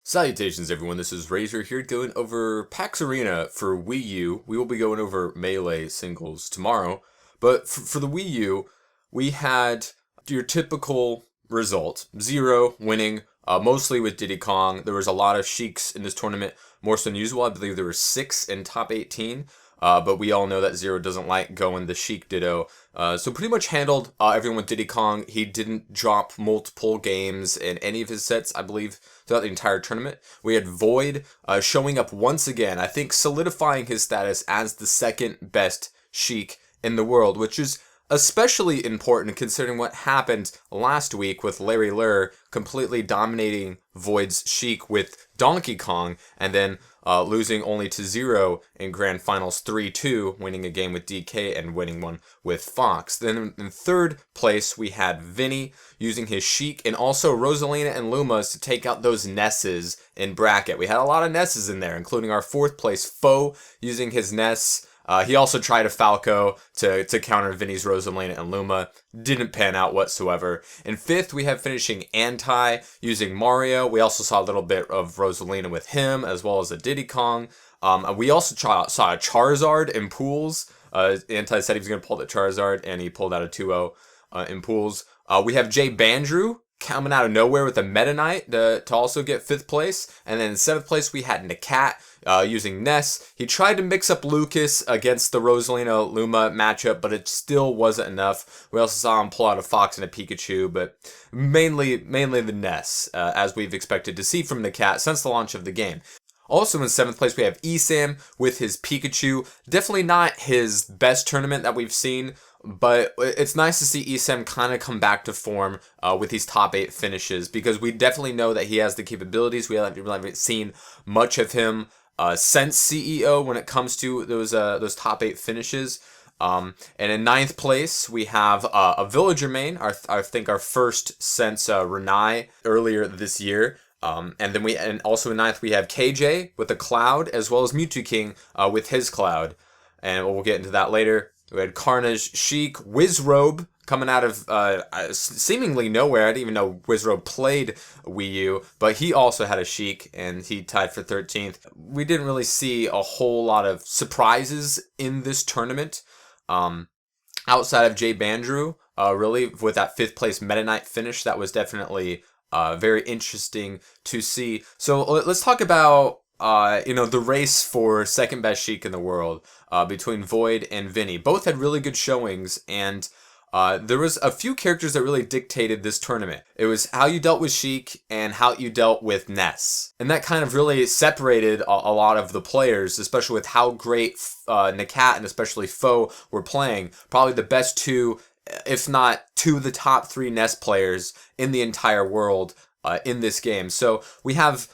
Salutations everyone, this is Razor here going over PAX Arena for Wii U. We will be going over Melee singles tomorrow, but for the Wii U, we had your typical result. 0 winning, mostly with Diddy Kong. There was a lot of Sheiks in this tournament, more so than usual. I believe there were 6 in top 18. But we all know that Zero doesn't like going the Sheik Ditto. So pretty much handled everyone with Diddy Kong. He didn't drop multiple games in any of his sets, I believe, throughout the entire tournament. We had Void showing up once again, I think solidifying his status as the second best Sheik in the world, which is especially important considering what happened last week with Larry Lurr completely dominating Void's Sheik with Donkey Kong, and then losing only to Zero in Grand Finals 3-2, winning a game with DK and winning one with Fox. Then in third place, we had Vinny using his Sheik and also Rosalina and Lumas to take out those Nesses in bracket. We had a lot of Nesses in there, including our fourth place Foe using his Ness. He also tried a Falco to counter Vinny's Rosalina and Luma. Didn't pan out whatsoever. In fifth, we have finishing Anti using Mario. We also saw a little bit of Rosalina with him, as well as a Diddy Kong. We also saw a Charizard in pools. Anti said he was going to pull the Charizard, and he pulled out a 2-0 in pools. We have Jay Bandrew coming out of nowhere with a Meta Knight to also get 5th place. And then in 7th place, we had Nakat using Ness. He tried to mix up Lucas against the Rosalina Luma matchup, but it still wasn't enough. We also saw him pull out a Fox and a Pikachu, but mainly the Ness, as we've expected to see from Nakat since the launch of the game. Also in 7th place, we have Esam with his Pikachu. Definitely not his best tournament that we've seen, but it's nice to see Esam kind of come back to form with these top 8 finishes, because we definitely know that he has the capabilities. We haven't seen much of him since CEO when it comes to those top 8 finishes. And in 9th place, we have a Villager main, I think our first since Renai earlier this year. And also in 9th, we have KJ with a Cloud, as well as Mewtwo King with his Cloud. And we'll get into that later. We had Carnage, Sheik, Wizrobe coming out of seemingly nowhere. I didn't even know Wizrobe played Wii U, but he also had a Sheik, and he tied for 13th. We didn't really see a whole lot of surprises in this tournament, outside of Jay Bandrew, really, with that 5th place Meta Knight finish. That was definitely very interesting to see. So let's talk about the race for second best Sheik in the world between Void and Vinny. Both had really good showings, and there was a few characters that really dictated this tournament. It was how you dealt with Sheik and how you dealt with Ness. And that kind of really separated a lot of the players, especially with how great Nakat and especially Foe were playing. Probably the best 2, if not 2 of the top 3 Ness players in the entire world in this game. So we have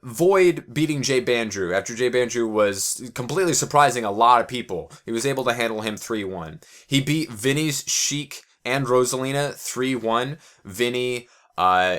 Void beating Jay Bandrew after Jay Bandrew was completely surprising a lot of people. He was able to handle him 3-1. He beat Vinny's Sheik and Rosalina 3-1. Vinny,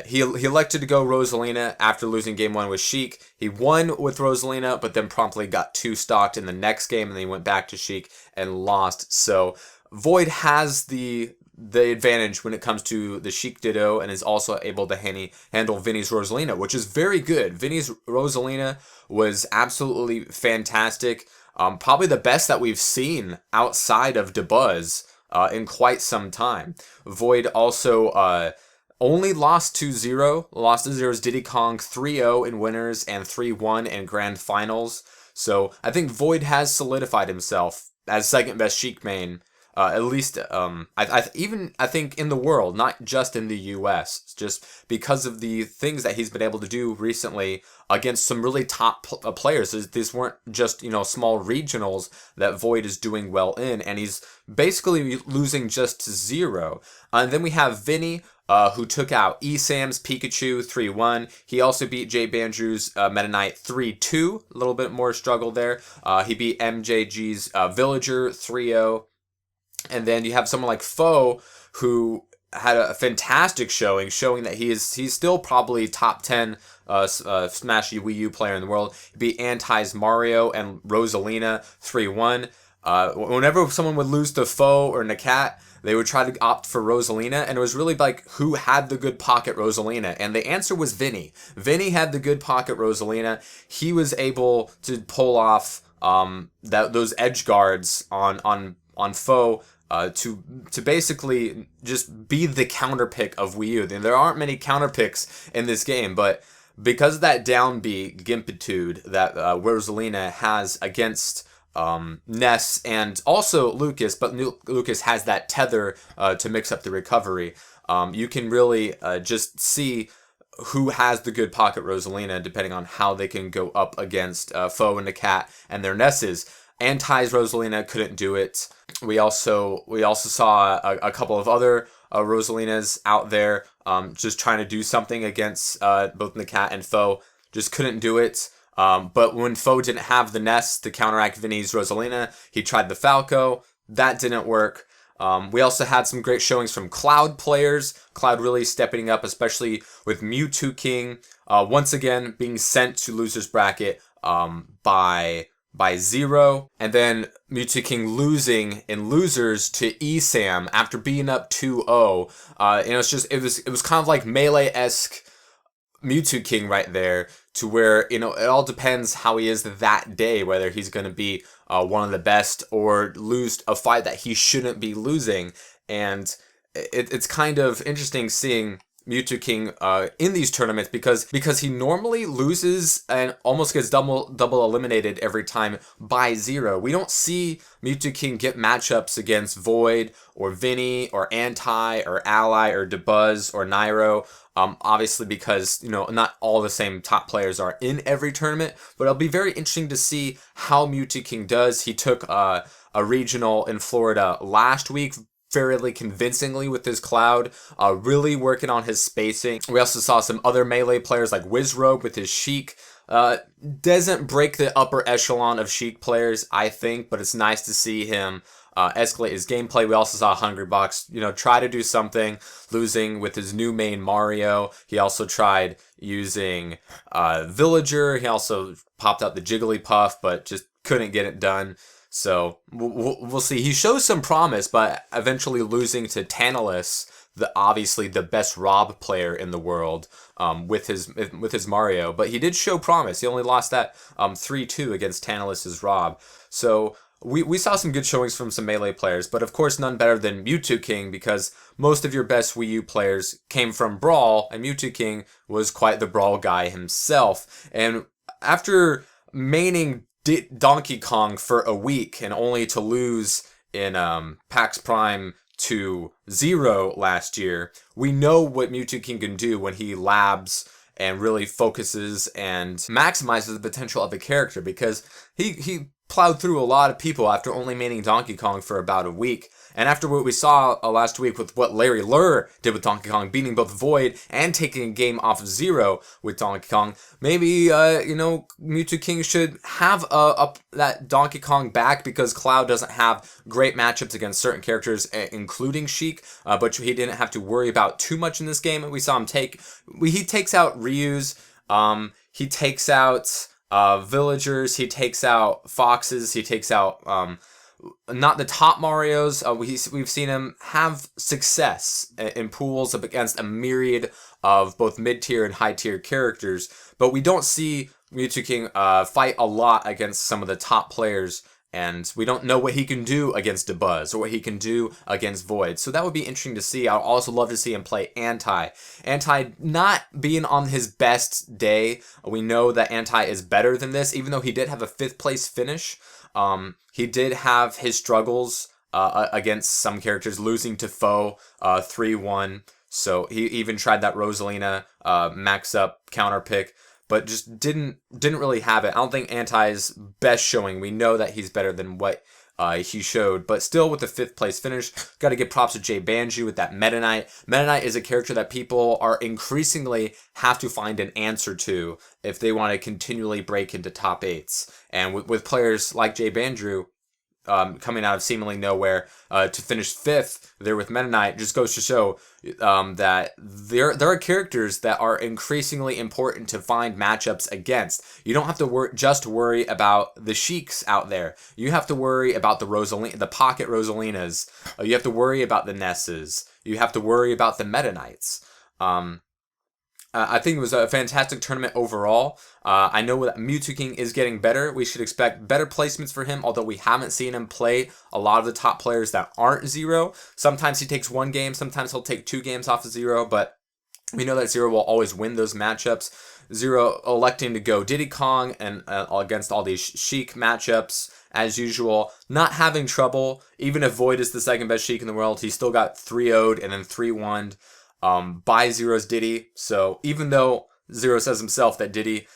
he elected to go Rosalina after losing game 1 with Sheik. He won with Rosalina, but then promptly got 2-stocked in the next game, and then he went back to Sheik and lost. So Void has the advantage when it comes to the Sheik Ditto, and is also able to handle Vinny's Rosalina, which is very good. Vinny's Rosalina was absolutely fantastic. Probably the best that we've seen outside of DeBuzz in quite some time. Void also only lost to Zero. Lost to Zero's Diddy Kong 3-0 in winners and 3-1 in grand finals. So I think Void has solidified himself as second best Sheik main. At least, I think in the world, not just in the US, just because of the things that he's been able to do recently against some really top players. These weren't just, small regionals that Void is doing well in, and he's basically losing just to Zero. And then we have Vinny, who took out Esam's Pikachu 3-1. He also beat Jay Bandrew's Meta Knight 3-2, a little bit more struggle there. He beat MJG's Villager 3-0. And then you have someone like Foe, who had a fantastic showing that he's still probably top 10 Smash Wii U player in the world. He beat Anti's Mario and Rosalina 3-1. Whenever someone would lose to Foe or Nakat, they would try to opt for Rosalina, and it was really like who had the good pocket Rosalina, and the answer was Vinny. Vinny had the good pocket Rosalina. He was able to pull off those edge guards on foe. To basically just be the counter pick of Wii U. And there aren't many counter picks in this game, but because of that down B gimpitude that Rosalina has against Ness and also Lucas, but Lucas has that tether to mix up the recovery. You can really just see who has the good pocket Rosalina depending on how they can go up against Foe and the Cat and their Nesses. Anti's Rosalina couldn't do it. We also saw a couple of other Rosalinas out there just trying to do something against both the Cat and Foe. Just couldn't do it. But when Foe didn't have the Nest to counteract Vinny's Rosalina, he tried the Falco. That didn't work. We also had some great showings from Cloud players. Cloud really stepping up, especially with Mewtwo King once again being sent to loser's bracket by Zero, and then Mewtwo King losing in losers to ESAM after being up 2-0. And it was kind of like Melee-esque Mewtwo King right there, to where, it all depends how he is that day, whether he's going to be one of the best or lose a fight that he shouldn't be losing. And it's kind of interesting seeing Mewtwo King in these tournaments because he normally loses and almost gets double eliminated every time by Zero. We don't see Mewtwo King get matchups against Void or Vinny or Anti or Ally or Dabuzz or Nairo. Obviously because, not all the same top players are in every tournament, but it'll be very interesting to see how Mewtwo King does. He took a regional in Florida last week fairly convincingly with his Cloud, really working on his spacing. We also saw some other Melee players like Wizrobe with his Sheik. Doesn't break the upper echelon of Sheik players, I think, but it's nice to see him escalate his gameplay. We also saw Hungrybox, try to do something, losing with his new main Mario. He also tried using Villager. He also popped out the Jigglypuff, but just couldn't get it done. So we'll see. He shows some promise, but eventually losing to Tantalus, obviously the best Rob player in the world, with his Mario. But he did show promise. He only lost that 3-2 against Tantalus's Rob. So we saw some good showings from some Melee players, but of course none better than Mewtwo King, because most of your best Wii U players came from Brawl, and Mewtwo King was quite the Brawl guy himself. And after maining Donkey Kong for a week and only to lose in PAX Prime to Zero last year, we know what Mewtwo King can do when he labs and really focuses and maximizes the potential of the character, because he plowed through a lot of people after only maining Donkey Kong for about a week. And after what we saw last week with what Larry Lurr did with Donkey Kong, beating both Void and taking a game off of Zero with Donkey Kong, maybe, Mewtwo King should have that Donkey Kong back, because Cloud doesn't have great matchups against certain characters, including Sheik, but he didn't have to worry about too much in this game. We saw him he takes out Ryu's, he takes out villagers, he takes out foxes, he takes out not the top Marios. We've seen him have success in pools up against a myriad of both mid-tier and high-tier characters, but we don't see Mewtwo King fight a lot against some of the top players, and we don't know what he can do against Dabuzz or what he can do against Void. So that would be interesting to see. I'd also love to see him play Anti. Anti not being on his best day. We know that Anti is better than this, even though he did have a 5th place finish. He did have his struggles against some characters, losing to Foe 3-1. So he even tried that Rosalina max up counter pick, but just didn't really have it. I don't think Anti's best showing. We know that he's better than what he showed, but still with the 5th place finish. Got to give props to Jay Banju with that Meta Knight. Meta Knight is a character that people are increasingly have to find an answer to if they want to continually break into top 8s. And with players like Jay Banju, coming out of seemingly nowhere to finish 5th there with Meta Knight just goes to show that there are characters that are increasingly important to find matchups against. You don't have to just worry about the Sheiks out there. You have to worry about the pocket Rosalinas. You have to worry about the Nesses. You have to worry about the Meta Knights. I think it was a fantastic tournament overall. I know that Mewtwo King is getting better. We should expect better placements for him, although we haven't seen him play a lot of the top players that aren't Zero. Sometimes he takes 1 game, sometimes he'll take 2 games off of Zero, but we know that Zero will always win those matchups. Zero electing to go Diddy Kong and against all these Sheik matchups, as usual. Not having trouble, even if Void is the second best Sheik in the world, he still got 3-0'd and then 3-1'd. By Zero's Diddy. So even though Zero says himself that Diddy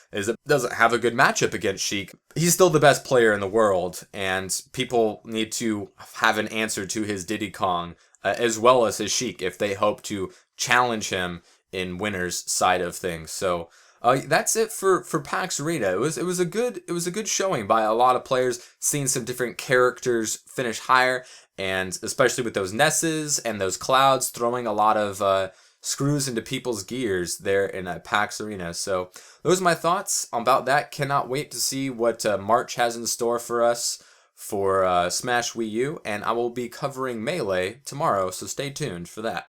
doesn't have a good matchup against Sheik, he's still the best player in the world, and people need to have an answer to his Diddy Kong as well as his Sheik if they hope to challenge him in winner's side of things. So that's it for PAX Arena. It was a good showing by a lot of players, seeing some different characters finish higher, and especially with those Nesses and those Clouds throwing a lot of screws into people's gears there in PAX Arena. So those are my thoughts about that. Cannot wait to see what March has in store for us for Smash Wii U, and I will be covering Melee tomorrow, so stay tuned for that.